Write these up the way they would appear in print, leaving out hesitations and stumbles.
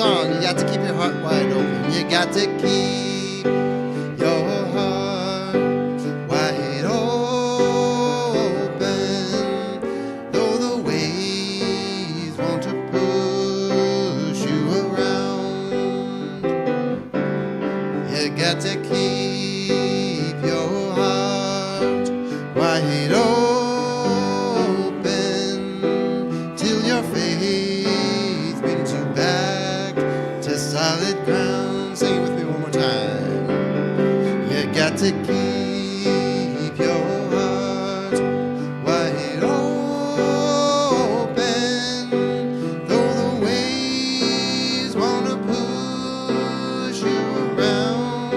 on. You got to keep your heart wide open. You got to keep your heart wide open. Though the waves want to push you around, you got to keep your heart wide open till your faith brings you back to solid ground. Sing it with me one more time. You got to keep your heart wide open, though the waves want to push you around.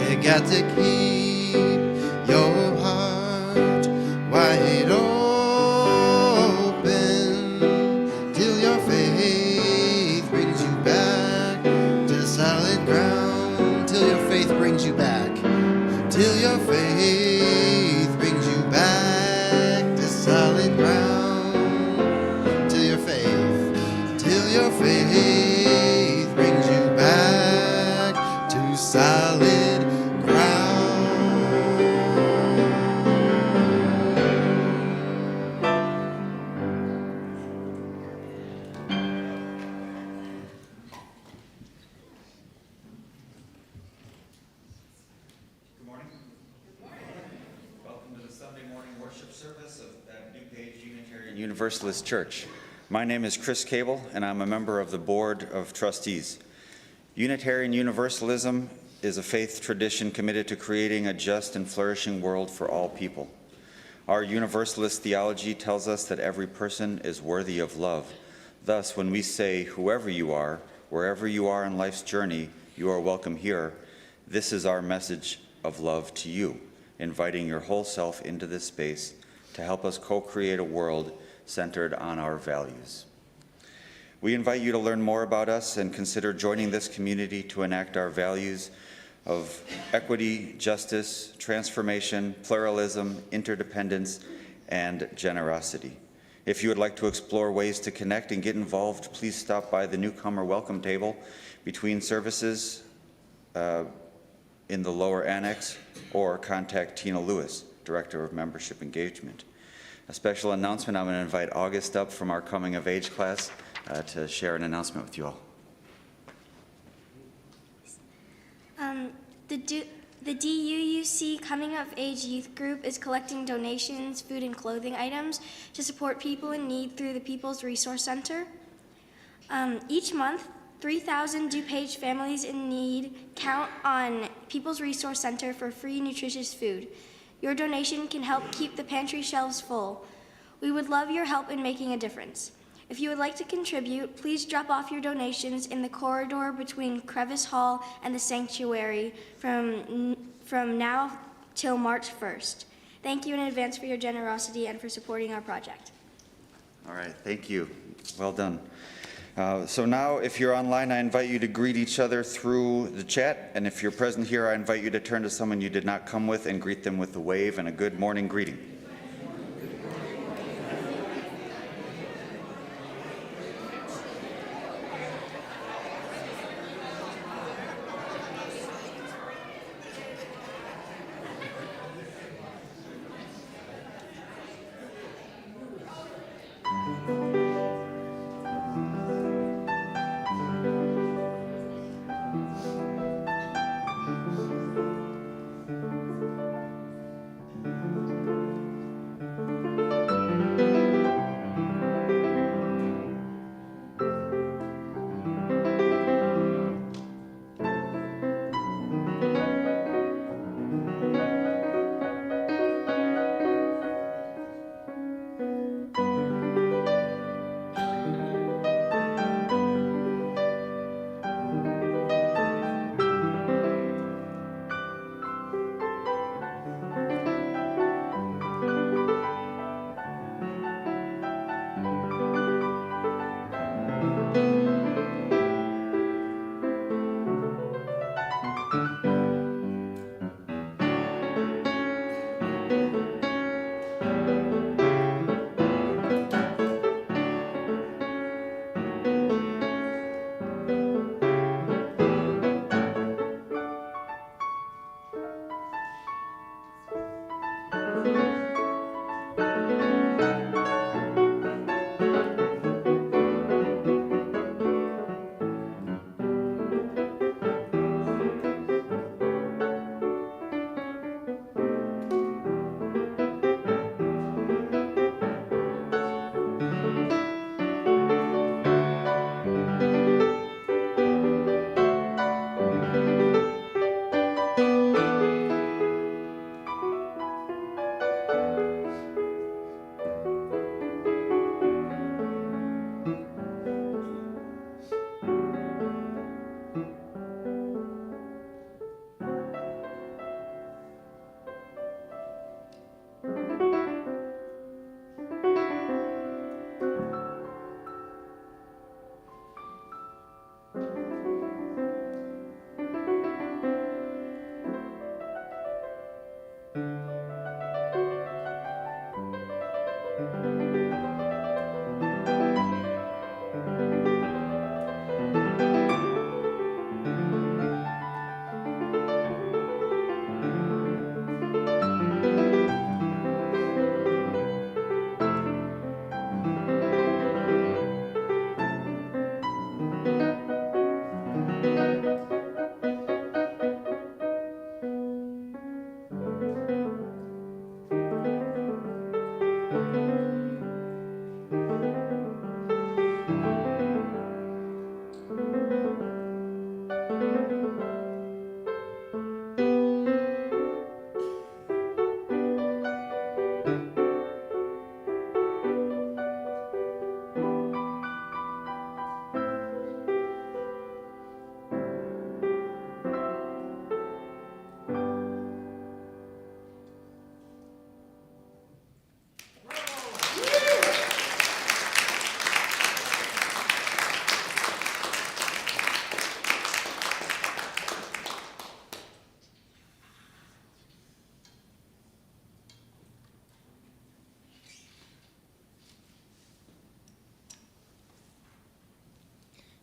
You got to keep your heart wide open till your faith brings you back to solid ground. Till your faith brings you back. Till your faith brings you back to solid ground. Till your faith brings you back to solid ground. Good morning. Welcome to the Sunday morning worship service of New Page Unitarian Universalist Church. My name is Chris Cable, and I'm a member of the Board of Trustees. Unitarian Universalism is a faith tradition committed to creating a just and flourishing world for all people. Our Universalist theology tells us that every person is worthy of love. Thus, when we say, whoever you are, wherever you are in life's journey, you are welcome here, this is our message of love to you, inviting your whole self into this space to help us co-create a world centered on our values. We invite you to learn more about us and consider joining this community to enact our values of equity, justice, transformation, pluralism, interdependence, and generosity. If you would like to explore ways to connect and get involved, please stop by the newcomer welcome table between services in the lower annex, or contact Tina Lewis, Director of Membership Engagement. A special announcement, I'm going to invite August up from our Coming of Age class to share an announcement with you all. The DUUC Coming of Age Youth Group is collecting donations, food and clothing items to support people in need through the People's Resource Center. Each month, 3,000 DuPage families in need count on People's Resource Center for free, nutritious food. Your donation can help keep the pantry shelves full. We would love your help in making a difference. If you would like to contribute, please drop off your donations in the corridor between Crevice Hall and the sanctuary from now till March 1st. Thank you in advance for your generosity and for supporting our project. All right, thank you. Well done. So now, if you're online, I invite you to greet each other through the chat. And if you're present here, I invite you to turn to someone you did not come with and greet them with a wave and a good morning greeting.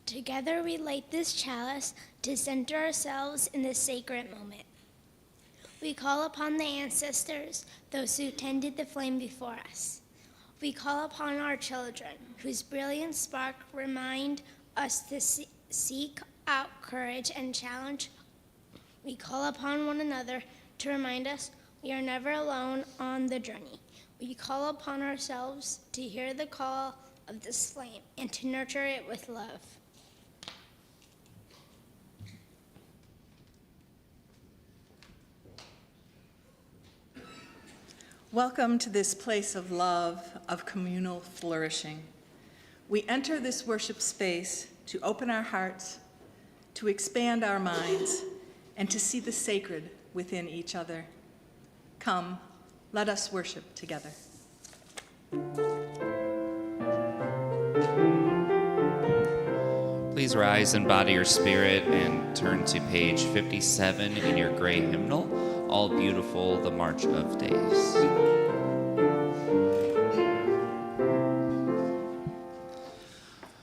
Together we light this chalice to center ourselves in this sacred moment. We call upon the ancestors, those who tended the flame before us. We call upon our children, whose brilliant spark remind us to seek out courage and challenge. We call upon one another to remind us we are never alone on the journey. We call upon ourselves to hear the call of this flame and to nurture it with love. Welcome to this place of love, of communal flourishing. We enter this worship space to open our hearts, to expand our minds, and to see the sacred within each other. Come, let us worship together. Please rise and bow to your spirit and turn to page 57 in your gray hymnal, All Beautiful, the March of Days.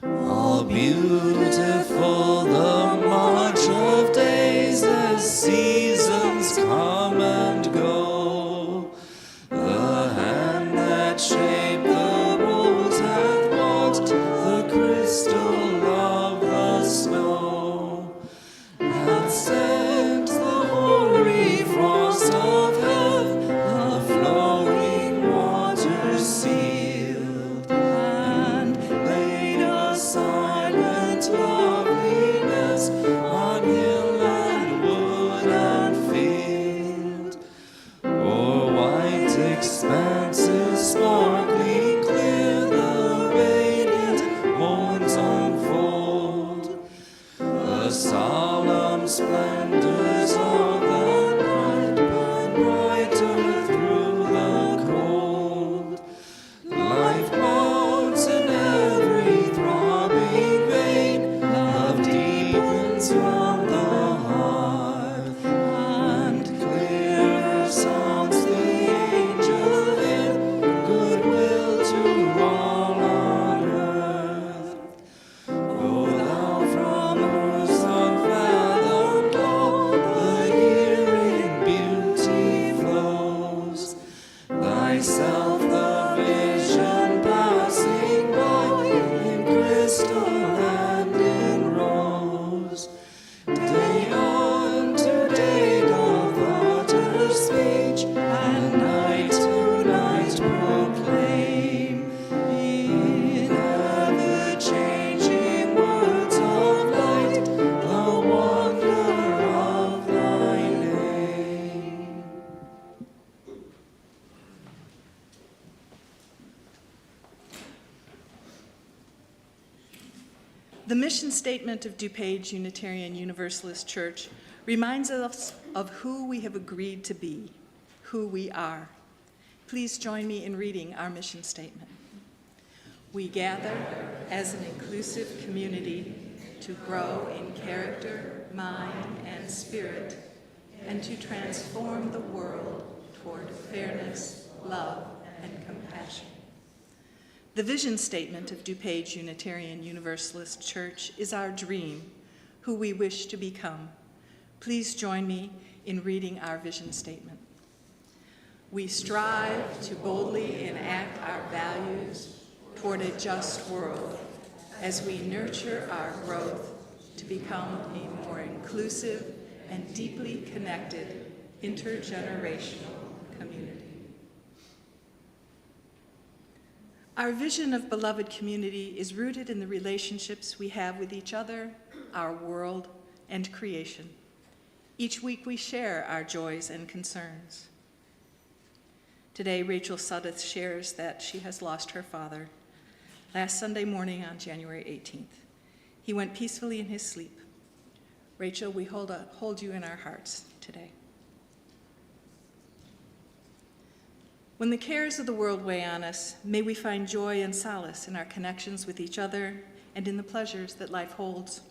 All beautiful, the march of days, as seasons come and go. The hand that shaped the rose hath walked the crystal of the snow, hath sent the hoary frost of heaven, the flowing waters sealed, and laid a silent loveliness on hill and wood and field. O'er white expanses sparkling clear, the radiant morns unfold, the solemn splendors of the night burn brighter through the cold. Life mounts in every throbbing vein, love deepens round the heart, and clearer sounds the angel hymn, goodwill to all on earth. O thou from whose unfathomed law the hearing beauty flows, thyself the vision passing by, in crystal and in rose. Day unto day doth utter speech, and night to night proclaim, in ever-changing words of light, the wonder of thy name. The mission statement of DuPage Unitarian Universalist Church reminds us of who we have agreed to be, who we are. Please join me in reading our mission statement. We gather as an inclusive community to grow in character, mind, and spirit, and to transform the world toward fairness, love, and compassion. The vision statement of DuPage Unitarian Universalist Church is our dream, who we wish to become. Please join me in reading our vision statement. We strive to boldly enact our values toward a just world as we nurture our growth to become a more inclusive and deeply connected intergenerational community. Our vision of beloved community is rooted in the relationships we have with each other, our world, and creation. Each week we share our joys and concerns. Today, Rachel Suddeth shares that she has lost her father last Sunday morning on January 18th. He went peacefully in his sleep. Rachel, we hold you in our hearts today. When the cares of the world weigh on us, may we find joy and solace in our connections with each other and in the pleasures that life holds.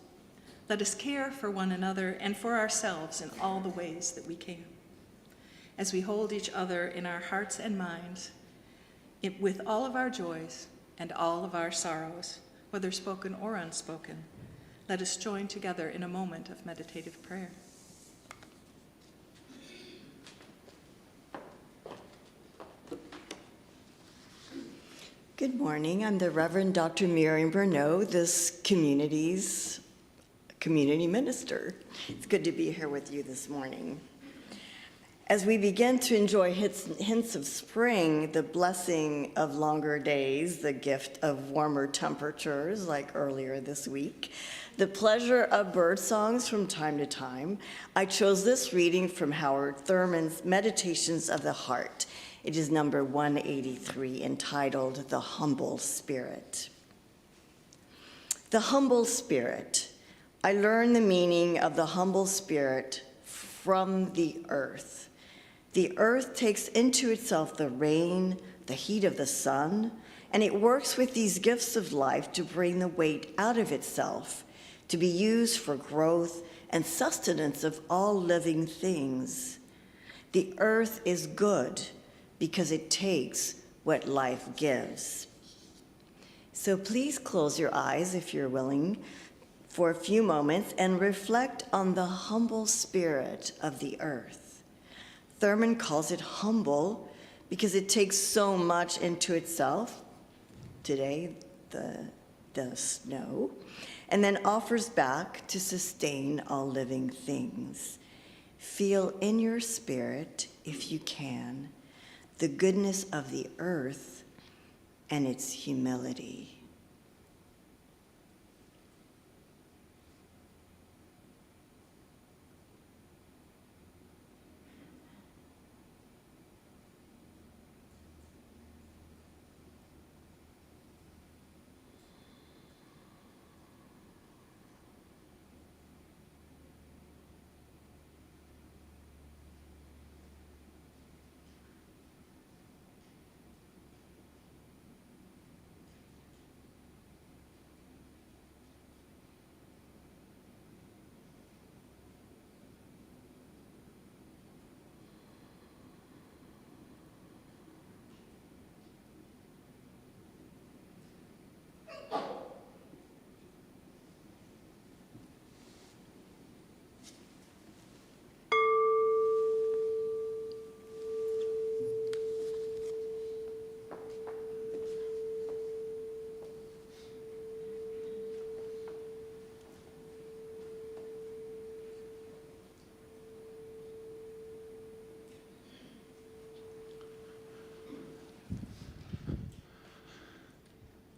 Let us care for one another and for ourselves in all the ways that we can. As we hold each other in our hearts and minds, with all of our joys and all of our sorrows, whether spoken or unspoken, let us join together in a moment of meditative prayer. Good morning. I'm the Reverend Dr. Miriam Bernot, this community's community minister. It's good to be here with you this morning. As we begin to enjoy hints of spring, the blessing of longer days, the gift of warmer temperatures like earlier this week, the pleasure of bird songs from time to time, I chose this reading from Howard Thurman's Meditations of the Heart. It is number 183, entitled The Humble Spirit. The humble spirit. I learned the meaning of the humble spirit from the earth. The earth takes into itself the rain, the heat of the sun, and it works with these gifts of life to bring the weight out of itself, to be used for growth and sustenance of all living things. The earth is good because it takes what life gives. So please close your eyes, if you're willing, for a few moments and reflect on the humble spirit of the earth. Thurman calls it humble because it takes so much into itself, today the snow, and then offers back to sustain all living things. Feel in your spirit, if you can, the goodness of the earth and its humility.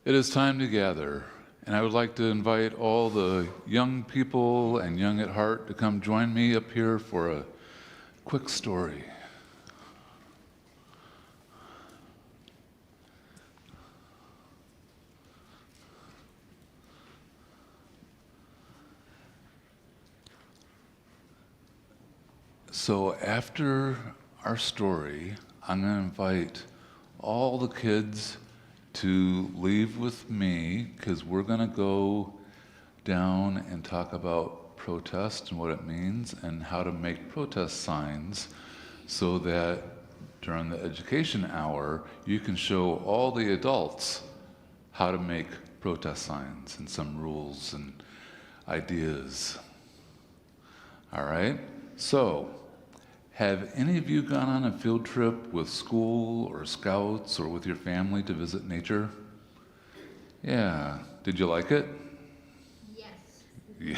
It is time to gather, and I would like to invite all the young people and young at heart to come join me up here for a quick story. So after our story, I'm going to invite all the kids to leave with me because we're going to go down and talk about protest and what it means and how to make protest signs so that during the education hour you can show all the adults how to make protest signs and some rules and ideas. All right? So, have any of you gone on a field trip with school or scouts or with your family to visit nature? Yeah. Did you like it? Yes. Yeah.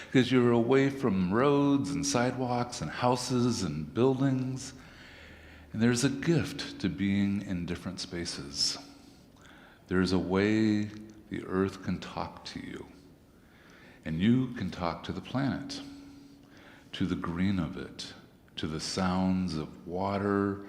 Because you were away from roads and sidewalks and houses and buildings. And there's a gift to being in different spaces. There's a way the earth can talk to you. And you can talk to the planet, to the green of it, to the sounds of water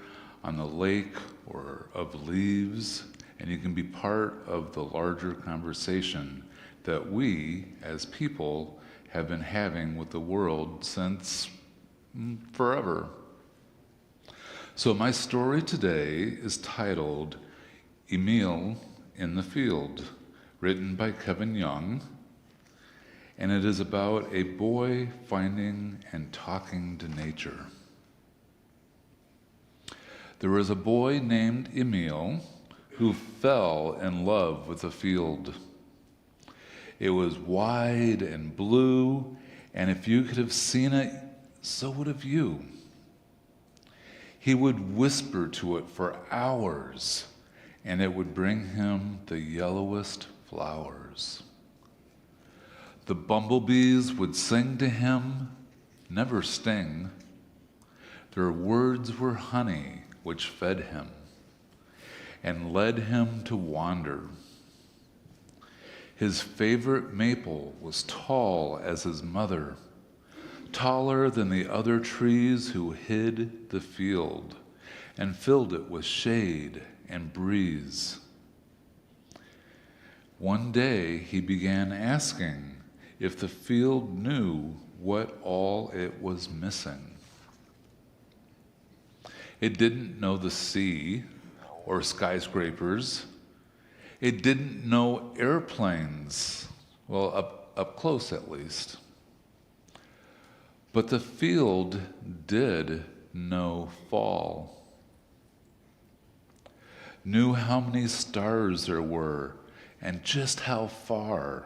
on the lake or of leaves, and you can be part of the larger conversation that we, as people, have been having with the world since forever. So my story today is titled Emil in the Field, written by Kevin Young, and it is about a boy finding and talking to nature. There was a boy named Emil who fell in love with a field. It was wide and blue, and if you could have seen it, so would have you. He would whisper to it for hours, and it would bring him the yellowest flowers. The bumblebees would sing to him, never sting. Their words were honey, which fed him and led him to wander. His favorite maple was tall as his mother, taller than the other trees who hid the field and filled it with shade and breeze. One day he began asking if the field knew what all it was missing. It didn't know the sea or skyscrapers. It didn't know airplanes, well, up close at least. But the field did know fall, knew how many stars there were and just how far.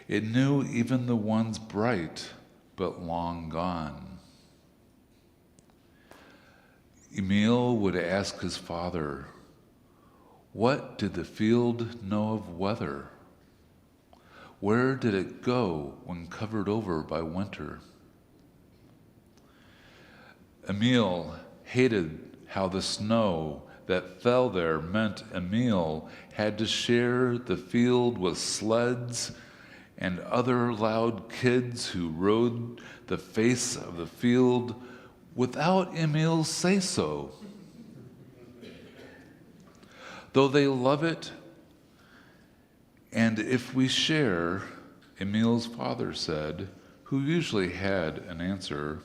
It knew even the ones bright but long gone. Emil would ask his father, what did the field know of weather? Where did it go when covered over by winter? Emil hated how the snow that fell there meant Emil had to share the field with sleds and other loud kids who rode the face of the field without Emil's say-so. Though they love it, and if we share, Emil's father said, who usually had an answer,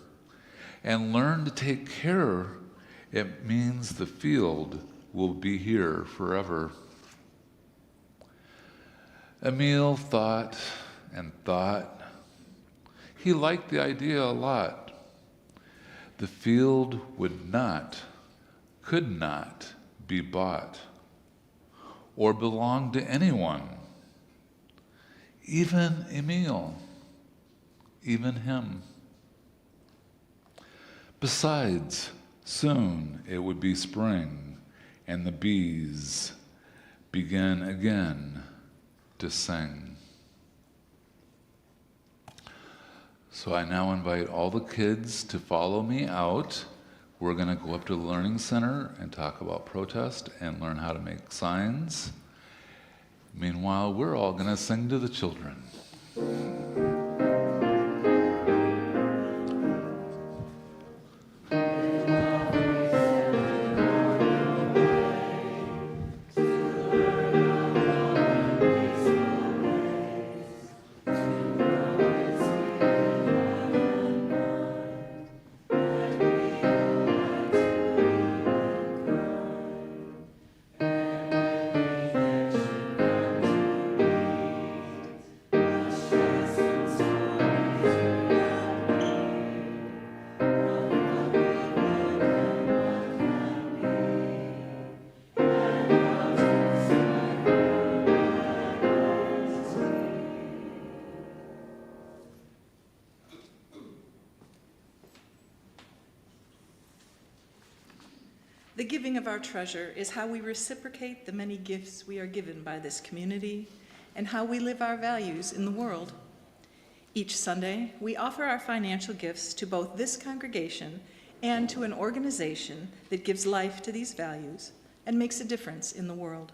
and learn to take care, it means the field will be here forever. Emil thought and thought. He liked the idea a lot. The field could not be bought or belong to anyone, even Emil, even him. Besides, soon it would be spring, and the bees began again to sing. So I now invite all the kids to follow me out. We're going to go up to the Learning Center and talk about protest and learn how to make signs. Meanwhile, we're all going to sing to the children. The giving of our treasure is how we reciprocate the many gifts we are given by this community and how we live our values in the world. Each Sunday, we offer our financial gifts to both this congregation and to an organization that gives life to these values and makes a difference in the world.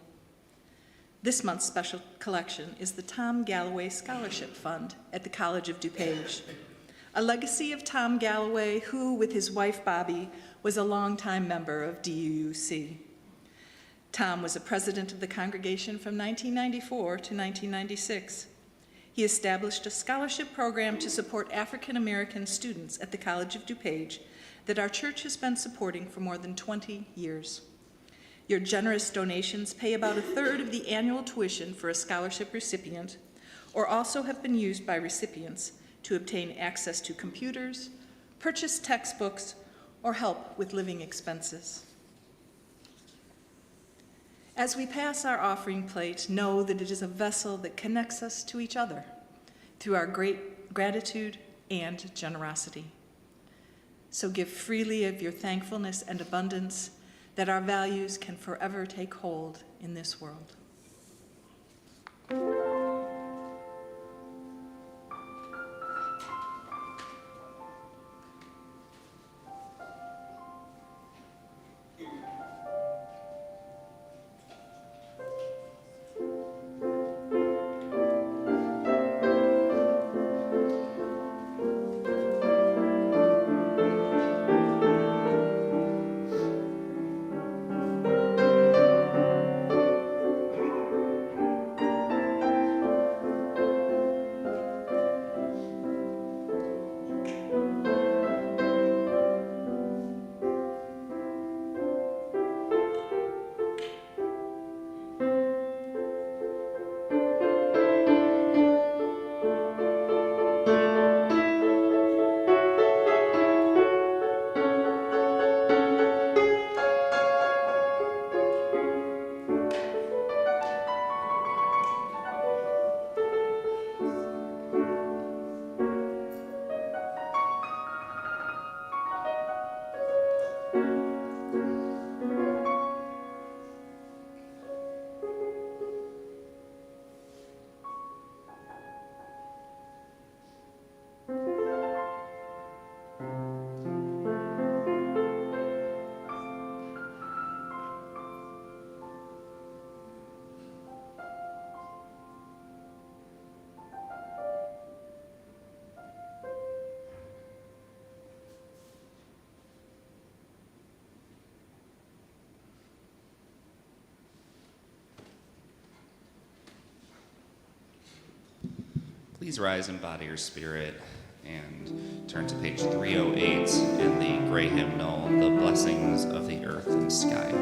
This month's special collection is the Tom Galloway Scholarship Fund at the College of DuPage, a legacy of Tom Galloway, who, with his wife Bobby, was a longtime member of DUUC. Tom was a president of the congregation from 1994 to 1996. He established a scholarship program to support African American students at the College of DuPage that our church has been supporting for more than 20 years. Your generous donations pay about a third of the annual tuition for a scholarship recipient, or also have been used by recipients to obtain access to computers, purchase textbooks, or help with living expenses. As we pass our offering plate, know that it is a vessel that connects us to each other through our great gratitude and generosity. So give freely of your thankfulness and abundance, that our values can forever take hold in this world. Please rise and body your spirit and turn to page 308 in the gray hymnal, The Blessings of the Earth and Sky.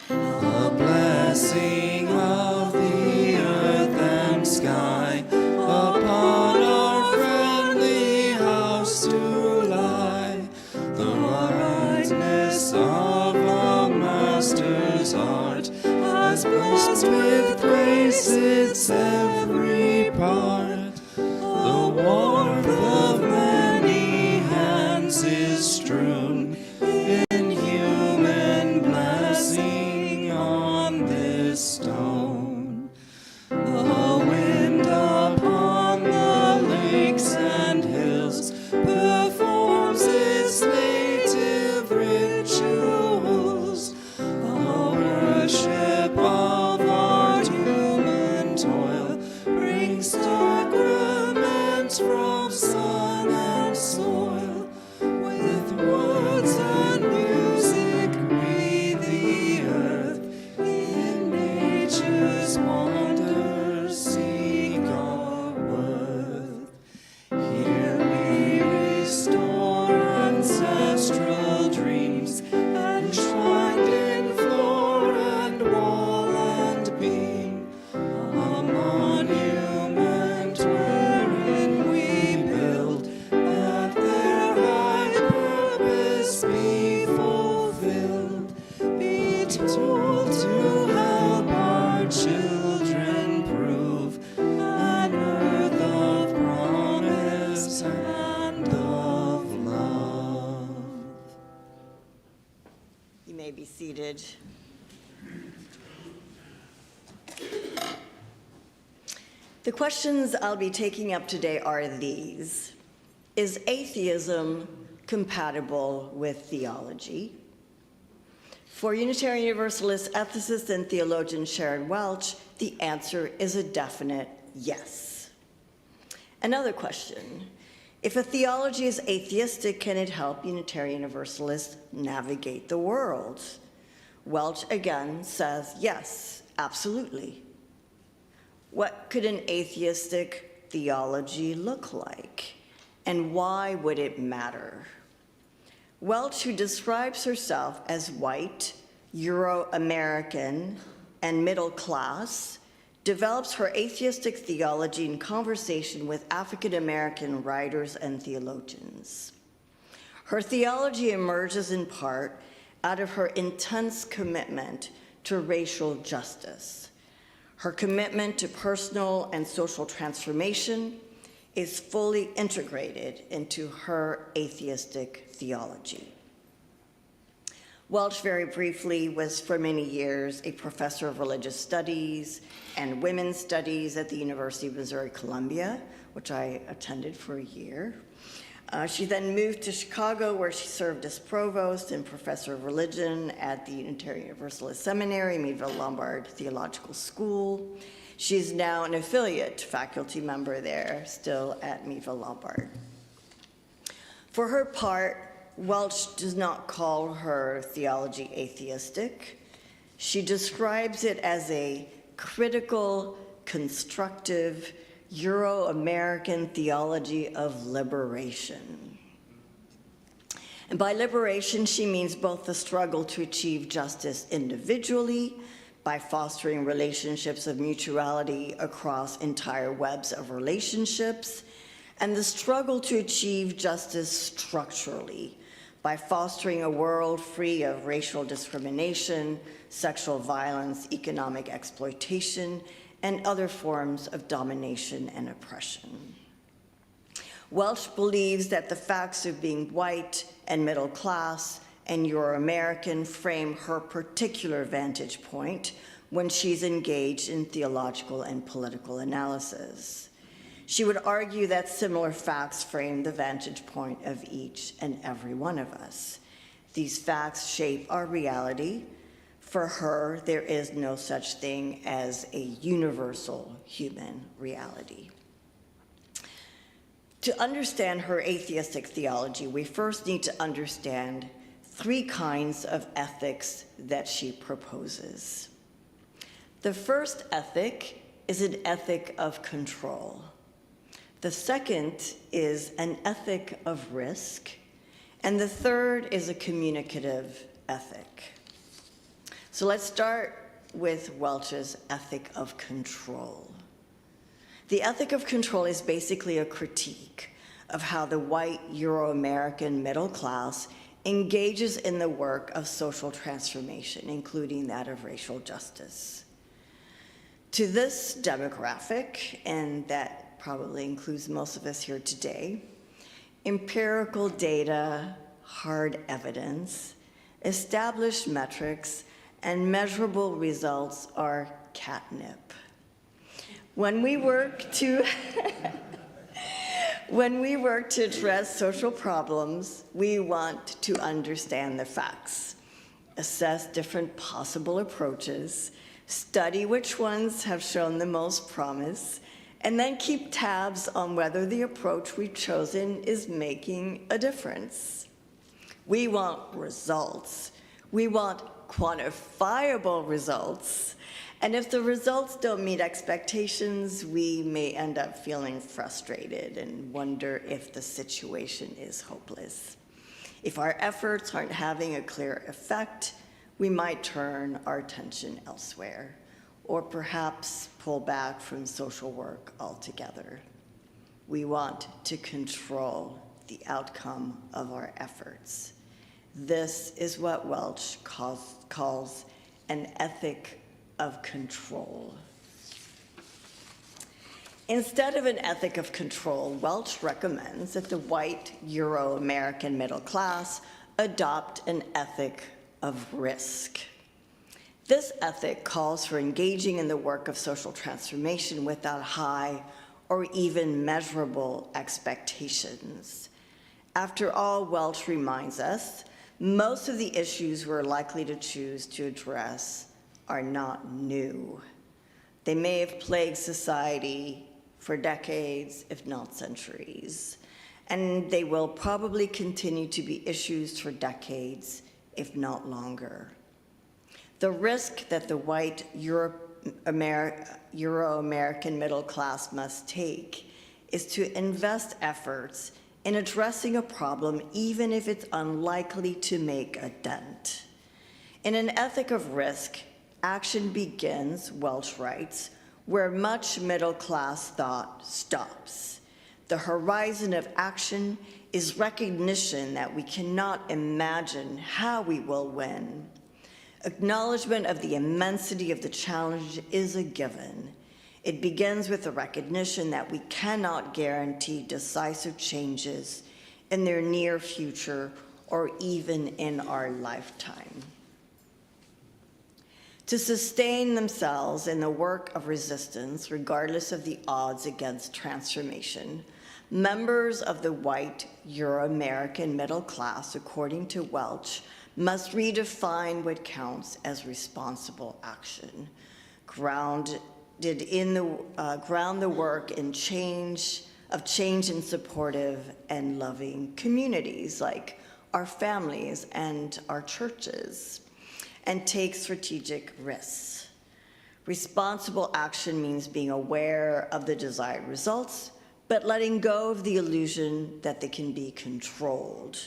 The blessing of the earth and sky upon our friendly house to lie, the brightness of the Master's art has blessed with grace its every part. The warmth of many hands is strewn in human blessing on this stone. The wind upon the lakes and hills performs its native rituals. The worship of our human toil brings sacraments from sun and soil. With words and music breathe the earth, in nature's wonders seek our worth. Here we restore ancestral dreams, enshrined in floor and wall and beam, a monument wherein we build at their seated. The questions I'll be taking up today are these. Is atheism compatible with theology? For Unitarian Universalist ethicist and theologian Sharon Welch, the answer is a definite yes. Another question. If a theology is atheistic, can it help Unitarian Universalists navigate the world? Welch again says yes, absolutely. What could an atheistic theology look like? And why would it matter? Welch, who describes herself as white, Euro-American, and middle class, develops her atheistic theology in conversation with African-American writers and theologians. Her theology emerges in part out of her intense commitment to racial justice. Her commitment to personal and social transformation is fully integrated into her atheistic theology. Welch, very briefly, was for many years a professor of religious studies and women's studies at the University of Missouri-Columbia, which I attended for a year. She then moved to Chicago, where she served as provost and professor of religion at the Unitarian Universalist Seminary, Meadville Lombard Theological School. She is now an affiliate faculty member there, still at Meadville Lombard. For her part, Welch does not call her theology atheistic. She describes it as a critical, constructive, Euro-American theology of liberation. And by liberation, she means both the struggle to achieve justice individually by fostering relationships of mutuality across entire webs of relationships, and the struggle to achieve justice structurally by fostering a world free of racial discrimination, sexual violence, economic exploitation, and other forms of domination and oppression. Welch believes that the facts of being white and middle class and Euro-American frame her particular vantage point when she's engaged in theological and political analysis. She would argue that similar facts frame the vantage point of each and every one of us. These facts shape our reality. For her, there is no such thing as a universal human reality. To understand her atheistic theology, we first need to understand three kinds of ethics that she proposes. The first ethic is an ethic of control. The second is an ethic of risk. And the third is a communicative ethic. So let's start with Welch's ethic of control. The ethic of control is basically a critique of how the white Euro-American middle class engages in the work of social transformation, including that of racial justice. To this demographic, and that probably includes most of us here today, empirical data, hard evidence, established metrics, and measurable results are catnip. When we work to address social problems, we want to understand the facts, assess different possible approaches, study which ones have shown the most promise, and then keep tabs on whether the approach we've chosen is making a difference. We want results. We want quantifiable results. And if the results don't meet expectations, we may end up feeling frustrated and wonder if the situation is hopeless. If our efforts aren't having a clear effect, we might turn our attention elsewhere, or perhaps pull back from social work altogether. We want to control the outcome of our efforts. This is what Welch calls an ethic of control. Instead of an ethic of control, Welch recommends that the white Euro-American middle class adopt an ethic of risk. This ethic calls for engaging in the work of social transformation without high or even measurable expectations. After all, Welch reminds us, most of the issues we're likely to choose to address are not new. They may have plagued society for decades, if not centuries, and they will probably continue to be issues for decades, if not longer. The risk that the white Euro-American middle class must take is to invest efforts in addressing a problem even if it's unlikely to make a dent. In an ethic of risk, action begins, Welch writes, where much middle-class thought stops. The horizon of action is recognition that we cannot imagine how we will win. Acknowledgement of the immensity of the challenge is a given. It begins with the recognition that we cannot guarantee decisive changes in their near future or even in our lifetime. To sustain themselves in the work of resistance, regardless of the odds against transformation, members of the white Euro-American middle class, according to Welch, must redefine what counts as responsible action, ground the work in change in supportive and loving communities like our families and our churches, and take strategic risks. Responsible action means being aware of the desired results, but letting go of the illusion that they can be controlled.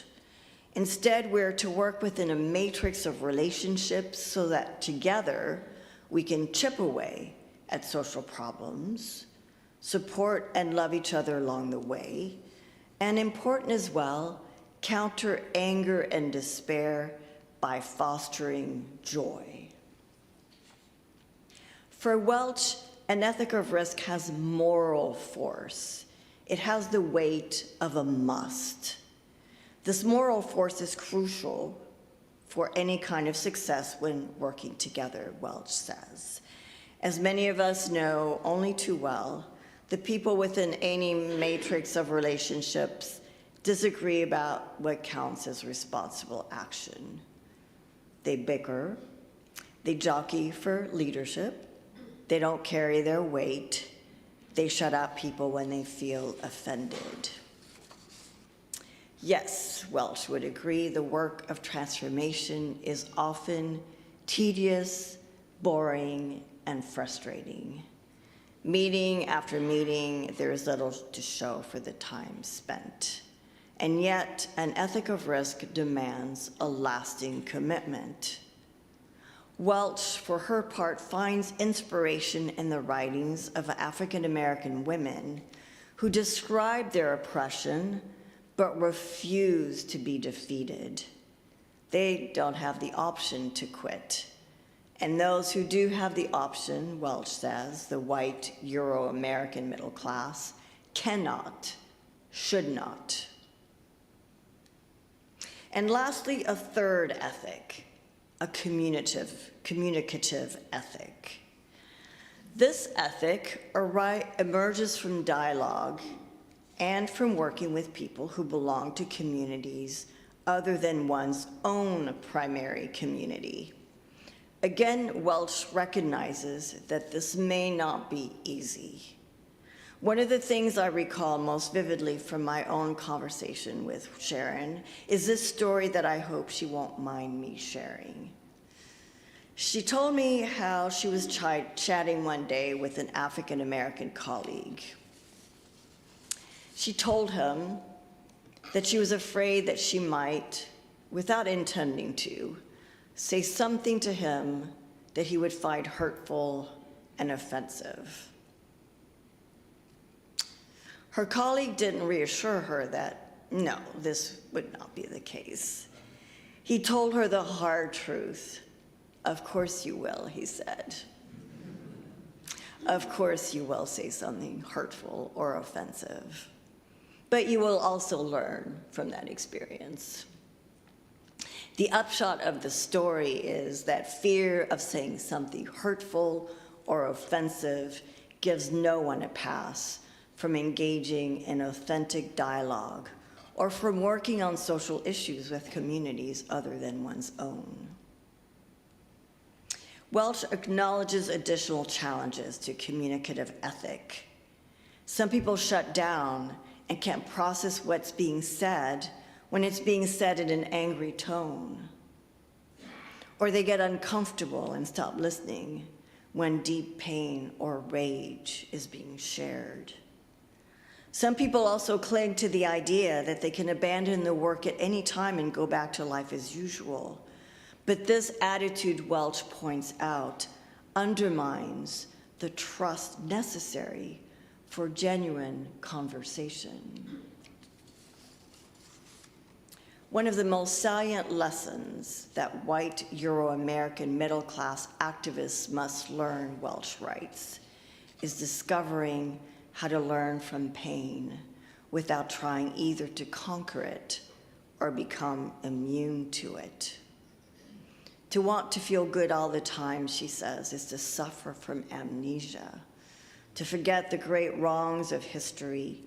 Instead, we're to work within a matrix of relationships so that together we can chip away at social problems, support and love each other along the way, and important as well, counter anger and despair by fostering joy. For Welch, an ethic of risk has moral force. It has the weight of a must. This moral force is crucial for any kind of success when working together, Welch says. As many of us know only too well, the people within any matrix of relationships disagree about what counts as responsible action. They bicker, they jockey for leadership, they don't carry their weight, they shut out people when they feel offended. Yes, Welch would agree, the work of transformation is often tedious, boring, and frustrating. Meeting after meeting, there is little to show for the time spent. And yet, an ethic of risk demands a lasting commitment. Welch, for her part, finds inspiration in the writings of African American women who describe their oppression but refuse to be defeated. They don't have the option to quit. And those who do have the option, Welch says, the white Euro-American middle class, cannot, should not. And lastly, a third ethic, a communicative ethic. This ethic emerges from dialogue and from working with people who belong to communities other than one's own primary community. Again, Welch recognizes that this may not be easy. One of the things I recall most vividly from my own conversation with Sharon is this story that I hope she won't mind me sharing. She told me how she was chatting one day with an African American colleague. She told him that she was afraid that she might, without intending to, say something to him that he would find hurtful and offensive. Her colleague didn't reassure her that, no, this would not be the case. He told her the hard truth. Of course you will, he said. Of course you will say something hurtful or offensive, but you will also learn from that experience. The upshot of the story is that fear of saying something hurtful or offensive gives no one a pass from engaging in authentic dialogue or from working on social issues with communities other than one's own. Welch acknowledges additional challenges to communicative ethic. Some people shut down and can't process what's being said when it's being said in an angry tone. Or they get uncomfortable and stop listening when deep pain or rage is being shared. Some people also cling to the idea that they can abandon the work at any time and go back to life as usual. But this attitude, Welch points out, undermines the trust necessary for genuine conversation. One of the most salient lessons that white Euro-American middle-class activists must learn, Welch writes, is discovering how to learn from pain without trying either to conquer it or become immune to it. To want to feel good all the time, she says, is to suffer from amnesia, to forget the great wrongs of history,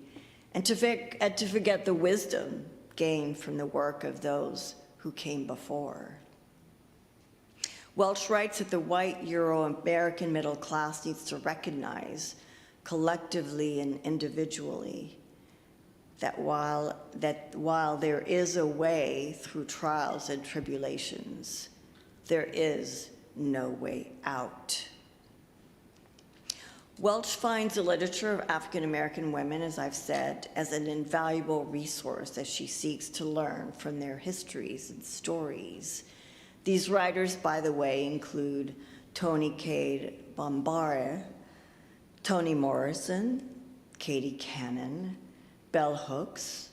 and to forget the wisdom gained from the work of those who came before. Welch writes that the white Euro-American middle class needs to recognize collectively and individually that while there is a way through trials and tribulations, there is no way out. Welch finds the literature of African American women, as I've said, as an invaluable resource as she seeks to learn from their histories and stories. These writers, by the way, include Toni Cade Bambara, Toni Morrison, Katie Cannon, Bell Hooks,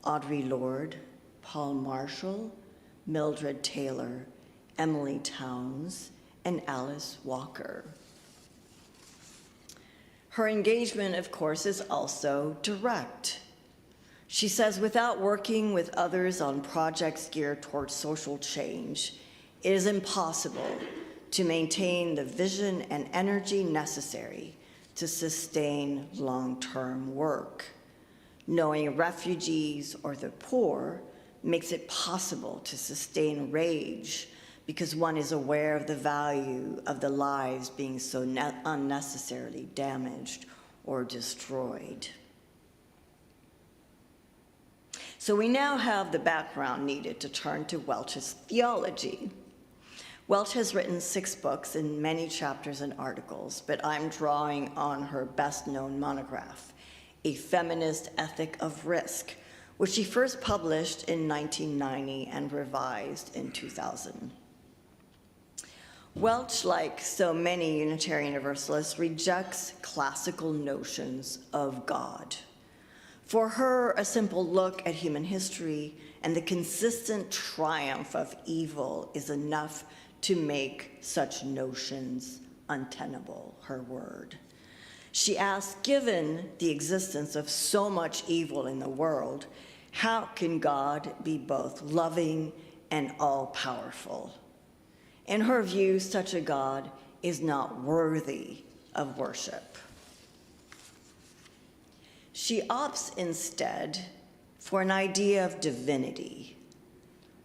Audre Lorde, Paul Marshall, Mildred Taylor, Emily Towns, and Alice Walker. Her engagement, of course, is also direct. She says, without working with others on projects geared towards social change, it is impossible to maintain the vision and energy necessary to sustain long-term work. Knowing refugees or the poor makes it possible to sustain rage because one is aware of the value of the lives being so unnecessarily damaged or destroyed. So we now have the background needed to turn to Welch's theology. Welch has written 6 books and many chapters and articles, but I'm drawing on her best-known monograph, A Feminist Ethic of Risk, which she first published in 1990 and revised in 2000. Welch, like so many Unitarian Universalists, rejects classical notions of God. For her, a simple look at human history and the consistent triumph of evil is enough to make such notions untenable, her word. She asks, given the existence of so much evil in the world, how can God be both loving and all-powerful? In her view, such a God is not worthy of worship. She opts instead for an idea of divinity,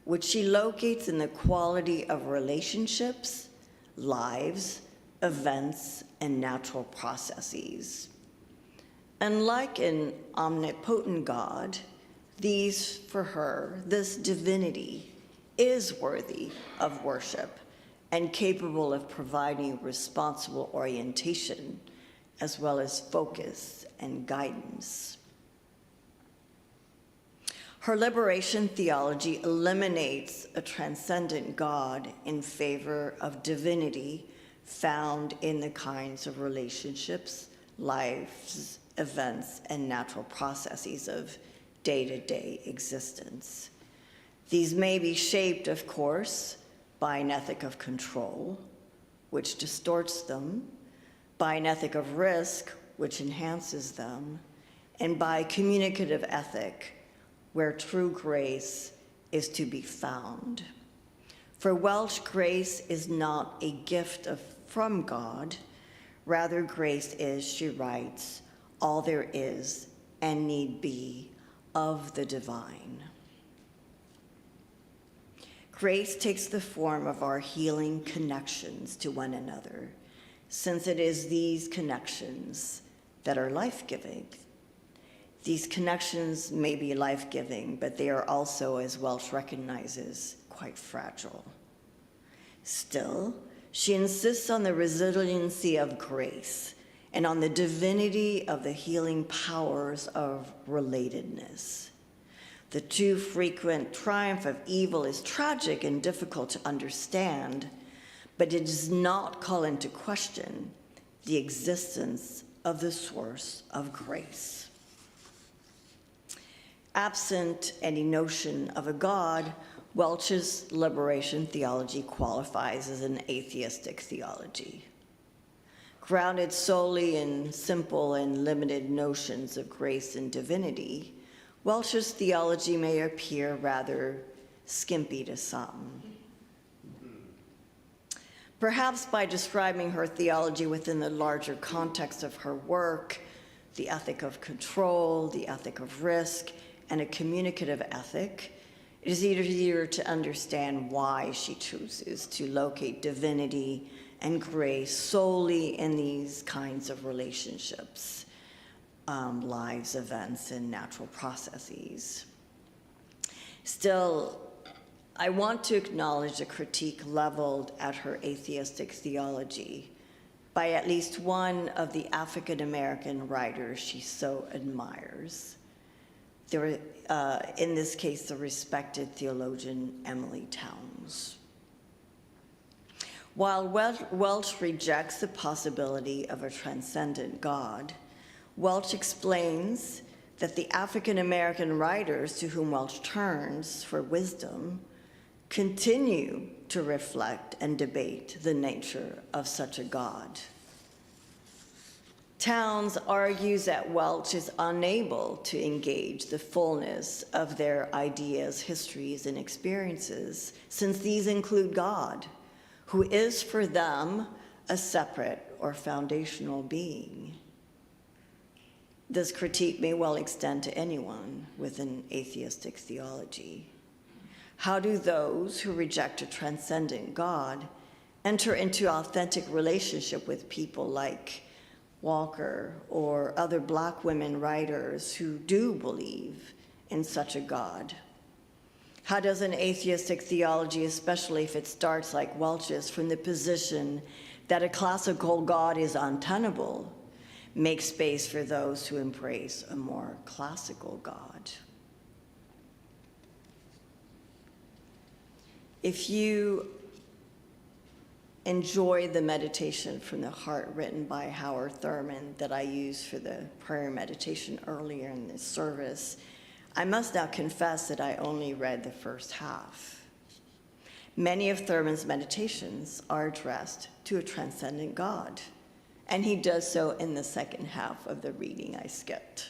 which she locates in the quality of relationships, lives, events, and natural processes. Unlike an omnipotent God, for her, this divinity is worthy of worship and capable of providing responsible orientation as well as focus and guidance. Her liberation theology eliminates a transcendent God in favor of divinity found in the kinds of relationships, lives, events, and natural processes of day-to-day existence. These may be shaped, of course, by an ethic of control, which distorts them, by an ethic of risk, which enhances them, and by communicative ethic, where true grace is to be found. For Welch, grace is not a gift from God. Rather, grace is, she writes, all there is and need be of the divine. Grace takes the form of our healing connections to one another, since it is these connections that are life-giving. These connections may be life-giving, but they are also, as Welch recognizes, quite fragile. Still, she insists on the resiliency of grace and on the divinity of the healing powers of relatedness. The too frequent triumph of evil is tragic and difficult to understand, but it does not call into question the existence of the source of grace. Absent any notion of a God, Welch's liberation theology qualifies as an atheistic theology. Grounded solely in simple and limited notions of grace and divinity, Welch's theology may appear rather skimpy to some. Perhaps by describing her theology within the larger context of her work, the ethic of control, the ethic of risk, and a communicative ethic, it is easier to understand why she chooses to locate divinity and grace solely in these kinds of relationships, lives, events, and natural processes. Still, I want to acknowledge the critique leveled at her atheistic theology by at least one of the African-American writers she so admires. In this case, the respected theologian Emily Towns. While Welch rejects the possibility of a transcendent God, Welch explains that the African-American writers to whom Welch turns for wisdom continue to reflect and debate the nature of such a God. Towns argues that Welch is unable to engage the fullness of their ideas, histories, and experiences, since these include God, who is for them a separate or foundational being. This critique may well extend to anyone with an atheistic theology. How do those who reject a transcendent God enter into authentic relationship with people like Walker or other Black women writers who do believe in such a God? How does an atheistic theology, especially if it starts like Welch's from the position that a classical God is untenable, make space for those who embrace a more classical God? If you enjoy the meditation from the heart written by Howard Thurman that I used for the prayer meditation earlier in this service, I must now confess that I only read the first half. Many of Thurman's meditations are addressed to a transcendent God, and he does so in the second half of the reading I skipped.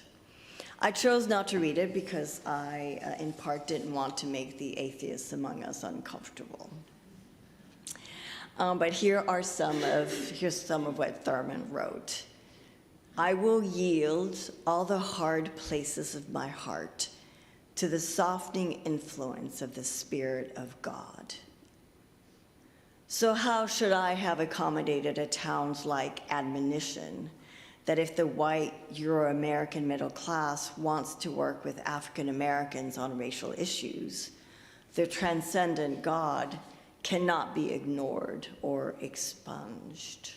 I chose not to read it because I, in part, didn't want to make the atheists among us uncomfortable. But here's some of what Thurman wrote. I will yield all the hard places of my heart to the softening influence of the Spirit of God. So how should I have accommodated a Towns-like admonition that if the white Euro-American middle class wants to work with African Americans on racial issues, the transcendent God cannot be ignored or expunged?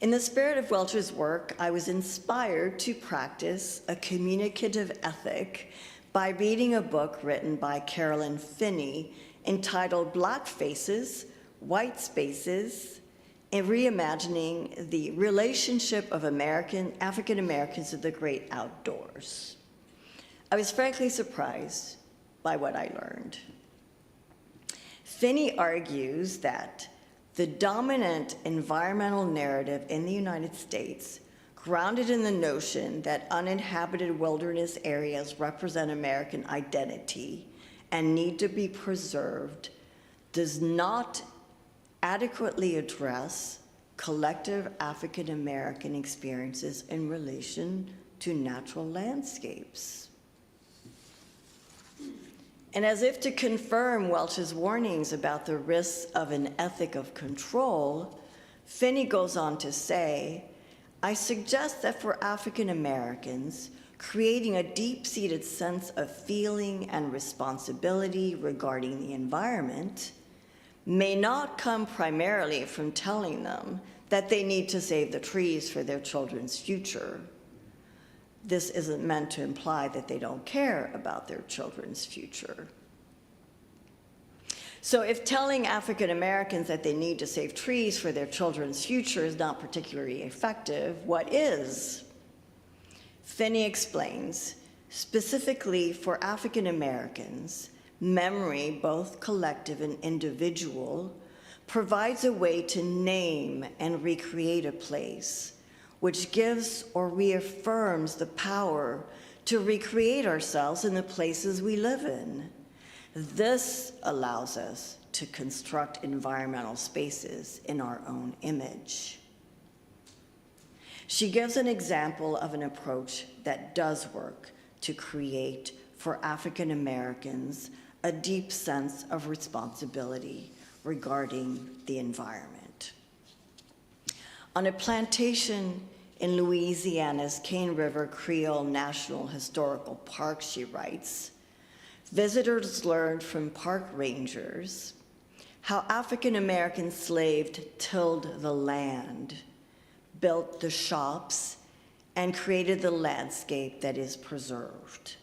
In the spirit of Welch's work, I was inspired to practice a communicative ethic by reading a book written by Carolyn Finney entitled Black Faces, White Spaces, and Reimagining the Relationship of African Americans to the Great Outdoors. I was frankly surprised by what I learned. Finney argues that the dominant environmental narrative in the United States grounded in the notion that uninhabited wilderness areas represent American identity and need to be preserved, does not adequately address collective African American experiences in relation to natural landscapes. And as if to confirm Welch's warnings about the risks of an ethic of control, Finney goes on to say, I suggest that for African Americans, creating a deep-seated sense of feeling and responsibility regarding the environment may not come primarily from telling them that they need to save the trees for their children's future. This isn't meant to imply that they don't care about their children's future. So if telling African Americans that they need to save trees for their children's future is not particularly effective, what is? Finney explains, specifically for African Americans, memory, both collective and individual, provides a way to name and recreate a place, which gives or reaffirms the power to recreate ourselves in the places we live in. This allows us to construct environmental spaces in our own image. She gives an example of an approach that does work to create for African Americans a deep sense of responsibility regarding the environment. On a plantation in Louisiana's Cane River Creole National Historical Park, she writes, visitors learned from park rangers how African American slaves tilled the land, built the shops, and created the landscape that is preserved.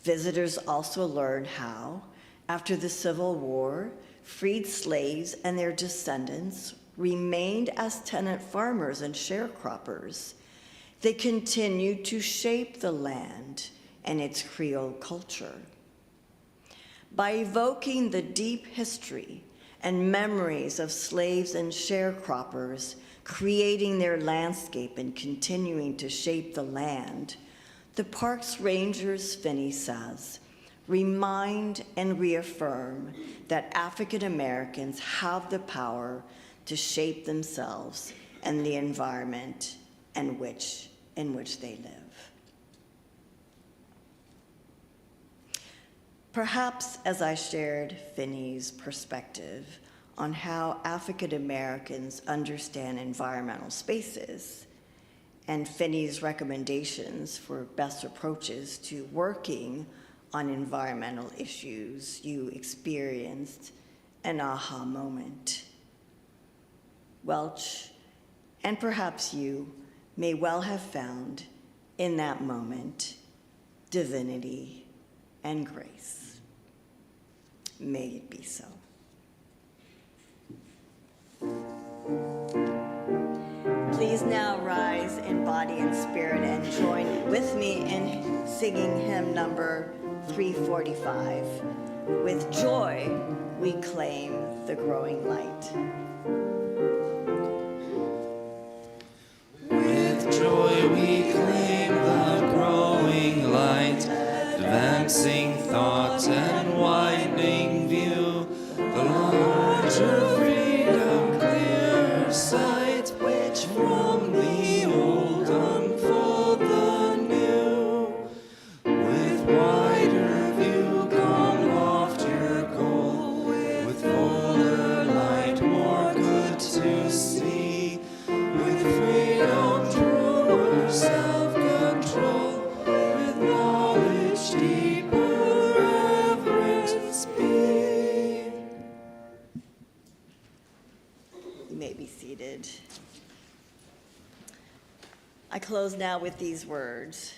Visitors also learned how, after the Civil War, freed slaves and their descendants remained as tenant farmers and sharecroppers. They continued to shape the land and its Creole culture. By evoking the deep history and memories of slaves and sharecroppers creating their landscape and continuing to shape the land, the park's rangers, Finney says, remind and reaffirm that African Americans have the power to shape themselves and the environment in which they live. Perhaps as I shared Finney's perspective on how African Americans understand environmental spaces and Finney's recommendations for best approaches to working on environmental issues, you experienced an aha moment. Welch, and perhaps you, may well have found in that moment divinity and grace. May it be so. Please now rise in body and spirit and join with me in singing hymn number 345. With joy, we claim the growing light. With joy we claim the growing light, advancing thought and widening view, the larger freedom, clear sight, which from the old unfold the new. With wider view come loftier goal, with fuller light more good to see, with freedom truer self-control, with knowledge deeper reverence be. You may be seated. I close now with these words.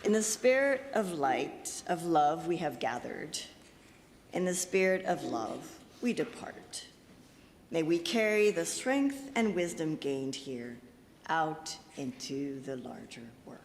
In the spirit of light, of love, we have gathered. In the spirit of love, we depart. May we carry the strength and wisdom gained here out into the larger world.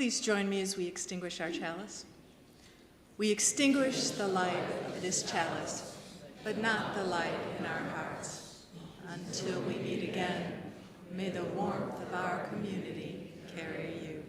please join me as we extinguish our chalice? We extinguish the light of this chalice, but not the light in our hearts. Until we meet again, may the warmth of our community carry you.